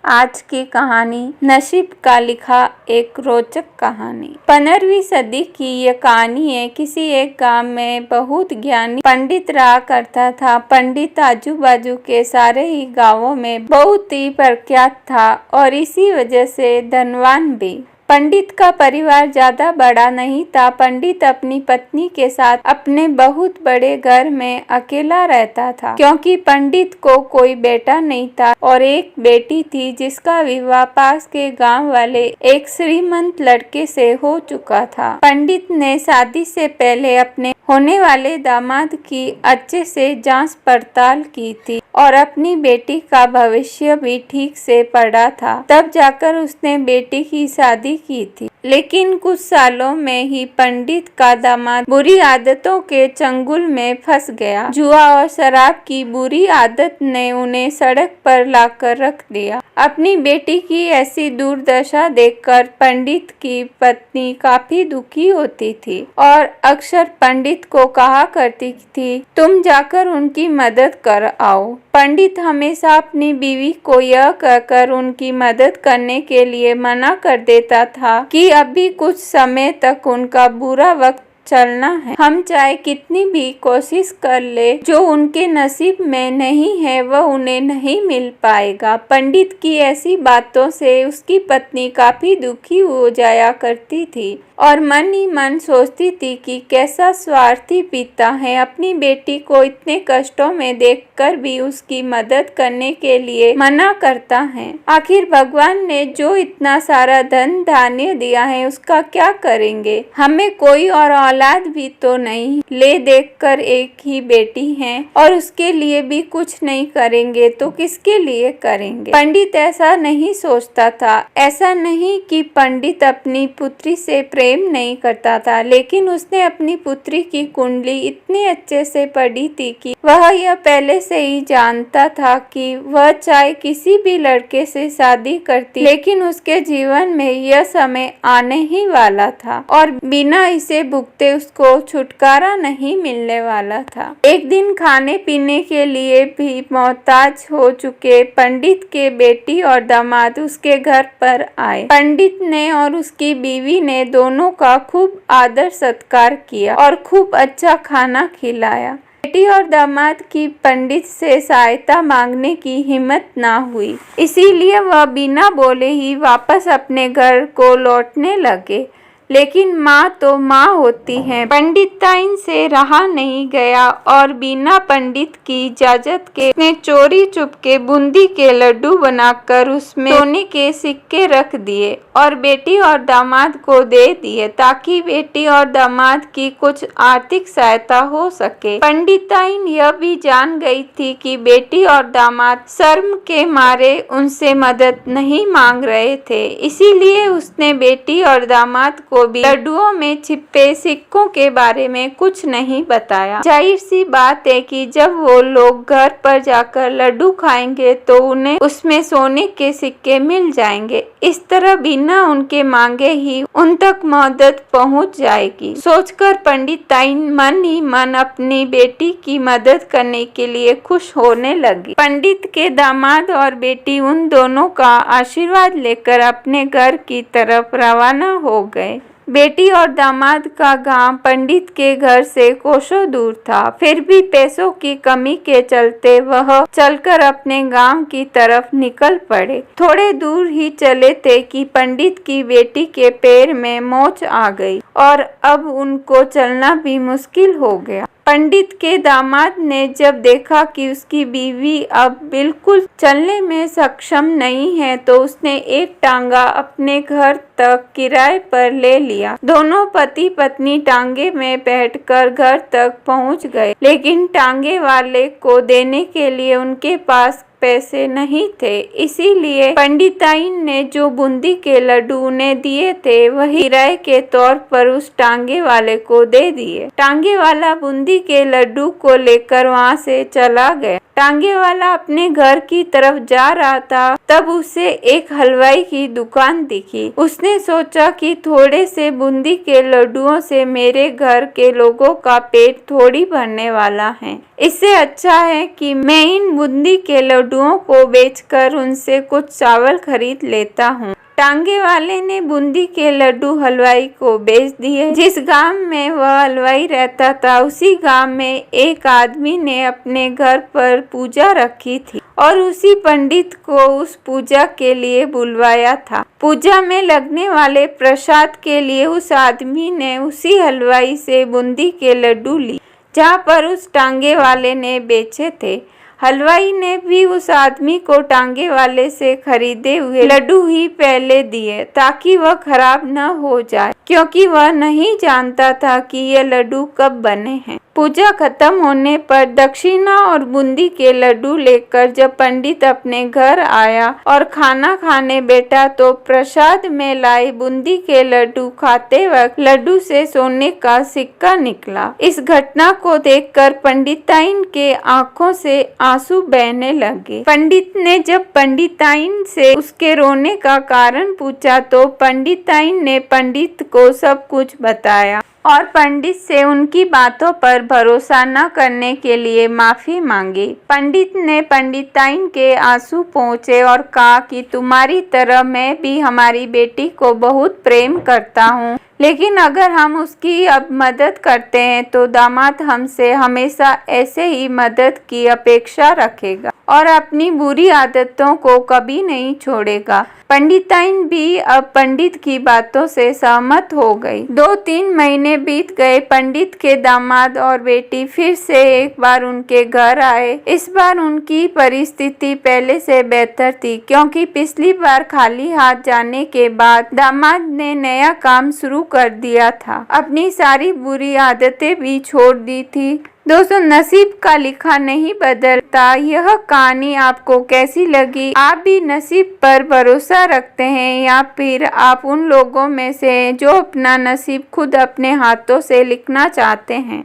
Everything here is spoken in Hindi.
आज की कहानी नसीब का लिखा एक रोचक कहानी। 15वीं सदी की यह कहानी है। किसी एक गांव में बहुत ज्ञानी पंडित रहा करता था। पंडित आजू बाजू के सारे ही गांवों में बहुत ही प्रख्यात था और इसी वजह से धनवान भी। पंडित का परिवार ज्यादा बड़ा नहीं था। पंडित अपनी पत्नी के साथ अपने बहुत बड़े घर में अकेला रहता था, क्योंकि पंडित को कोई बेटा नहीं था और एक बेटी थी जिसका विवाह पास के गांव वाले एक श्रीमंत लड़के से हो चुका था। पंडित ने शादी से पहले अपने होने वाले दामाद की अच्छे से जांच पड़ताल की थी और अपनी बेटी का भविष्य भी ठीक से पढ़ा था। तब जाकर उसने बेटी की शादी की थी। लेकिन कुछ सालों में ही पंडित का दामाद बुरी आदतों के चंगुल में फंस गया। जुआ और शराब की बुरी आदत ने उन्हें सड़क पर लाकर रख दिया। अपनी बेटी की ऐसी दुर्दशा देखकर पंडित की पत्नी काफी दुखी होती थी और अक्सर पंडित को कहा करती थी, तुम जाकर उनकी मदद कर आओ। पंडित हमेशा अपनी बीवी को यह कहकर उनकी मदद करने के लिए मना कर देता था कि अभी कुछ समय तक उनका बुरा वक्त चलना है। हम चाहे कितनी भी कोशिश कर ले, जो उनके नसीब में नहीं है वह उन्हें नहीं मिल पाएगा। पंडित की ऐसी बातों से उसकी पत्नी काफी दुखी हो जाया करती थी और मन ही मन सोचती थी कि कैसा स्वार्थी पिता है, अपनी बेटी को इतने कष्टों में देखकर भी उसकी मदद करने के लिए मना करता है। आखिर भगवान ने जो इतना सारा धन धान्य दिया है उसका क्या करेंगे? हमें कोई और औलाद भी तो नहीं, ले देखकर एक ही बेटी है और उसके लिए भी कुछ नहीं करेंगे तो किसके लिए करेंगे? पंडित ऐसा नहीं सोचता था। ऐसा नहीं कि पंडित अपनी पुत्री से प्रेम नहीं करता था, लेकिन उसने अपनी पुत्री की कुंडली इतने अच्छे से पढ़ी थी कि वह यह पहले से ही जानता था कि वह चाहे किसी भी लड़के से शादी करती, लेकिन उसके जीवन में यह समय आने ही वाला था और बिना इसे भुगते उसको छुटकारा नहीं मिलने वाला था। एक दिन खाने पीने के लिए भी मोहताज हो चुके पंडित के बेटी और दामाद उसके घर पर आए। पंडित ने और उसकी बीवी ने दोनों का खूब आदर सत्कार किया और खूब अच्छा खाना खिलाया। बेटी और दामाद की पंडित से सहायता मांगने की हिम्मत ना हुई, इसीलिए वह बिना बोले ही वापस अपने घर को लौटने लगे। लेकिन माँ तो माँ होती है। पंडिताइन से रहा नहीं गया और बिना पंडित की इजाजत के ने चोरी चुपके बूंदी के लड्डू बनाकर उसमें सोने के सिक्के रख दिए और बेटी और दामाद को दे दिए, ताकि बेटी और दामाद की कुछ आर्थिक सहायता हो सके। पंडिताइन यह भी जान गई थी कि बेटी और दामाद शर्म के मारे उनसे मदद नहीं मांग रहे थे, इसीलिए उसने बेटी और दामाद को भी लड्डुओं में छिपे सिक्कों के बारे में कुछ नहीं बताया। जाहिर सी बात है कि जब वो लोग घर पर जाकर लड्डू खाएंगे तो उन्हें उसमें सोने के सिक्के मिल जाएंगे। इस तरह बिना उनके मांगे ही उन तक मदद पहुंच जाएगी। सोचकर पंडिताइन मन ही मन अपनी बेटी की मदद करने के लिए खुश होने लगी। पंडित के दामाद और बेटी उन दोनों का आशीर्वाद लेकर अपने घर की तरफ रवाना हो गए। बेटी और दामाद का गांव पंडित के घर से कोसों दूर था, फिर भी पैसों की कमी के चलते वह चलकर अपने गांव की तरफ निकल पड़े। थोड़े दूर ही चले थे कि पंडित की बेटी के पैर में मोच आ गई और अब उनको चलना भी मुश्किल हो गया। पंडित के दामाद ने जब देखा कि उसकी बीवी अब बिल्कुल चलने में सक्षम नहीं है तो उसने एक टांगा अपने घर तक किराए पर ले लिया। दोनों पति पत्नी टांगे में बैठकर घर तक पहुंच गए, लेकिन टांगे वाले को देने के लिए उनके पास पैसे नहीं थे, इसीलिए पंडिताइन ने जो बूंदी के लड्डू उन्हें दिए थे वही किराए के तौर पर उस टांगे वाले को दे दिए। टांगे वाला बूंदी के लड्डू को लेकर वहां से चला गया। टांगे वाला अपने घर की तरफ जा रहा था, तब उसे एक हलवाई की दुकान दिखी। उसने सोचा कि थोड़े से बूंदी के लड्डुओं से मेरे घर के लोगों का पेट थोड़ी भरने वाला है। इससे अच्छा है कि मैं इन बूंदी के लड्डुओं को बेचकर उनसे कुछ चावल खरीद लेता हूँ। टांगे वाले ने बूंदी के लड्डू हलवाई को बेच दिए। जिस गांव में वह हलवाई रहता था, उसी गांव में एक आदमी ने अपने घर पर पूजा रखी थी और उसी पंडित को उस पूजा के लिए बुलवाया था। पूजा में लगने वाले प्रसाद के लिए उस आदमी ने उसी हलवाई से बूंदी के लड्डू ली जहाँ पर उस टांगे वाले ने बेचे थे। हलवाई ने भी उस आदमी को टांगे वाले से खरीदे हुए लड्डू ही पहले दिए ताकि वह खराब न हो जाए, क्योंकि वह नहीं जानता था कि ये लड्डू कब बने हैं। पूजा खत्म होने पर दक्षिणा और बूंदी के लड्डू लेकर जब पंडित अपने घर आया और खाना खाने बैठा, तो प्रसाद में लाए बूंदी के लड्डू खाते वक्त लड्डू से सोने का सिक्का निकला। इस घटना को देखकर पंडिताइन के आंखों से आंसू बहने लगे। पंडित ने जब पंडिताइन से उसके रोने का कारण पूछा, तो पंडिताइन ने पंडित को सब कुछ बताया और पंडित से उनकी बातों पर भरोसा न करने के लिए माफी मांगी। पंडित ने पंडिताइन के आंसू पोंछे और कहा कि तुम्हारी तरह मैं भी हमारी बेटी को बहुत प्रेम करता हूँ, लेकिन अगर हम उसकी अब मदद करते हैं तो दामाद हमसे हमेशा ऐसे ही मदद की अपेक्षा रखेगा और अपनी बुरी आदतों को कभी नहीं छोड़ेगा। पंडिताइन भी अब पंडित की बातों से सहमत हो गई। 2-3 महीने बीत गए। पंडित के दामाद और बेटी फिर से एक बार उनके घर आए। इस बार उनकी परिस्थिति पहले से बेहतर थी, क्योंकि पिछली बार खाली हाथ जाने के बाद दामाद ने नया काम शुरू कर दिया था। अपनी सारी बुरी आदतें भी छोड़ दी थी। दोस्तों, नसीब का लिखा नहीं बदलता। यह कहानी आपको कैसी लगी? आप भी नसीब पर भरोसा रखते हैं या फिर आप उन लोगों में से जो अपना नसीब खुद अपने हाथों से लिखना चाहते हैं?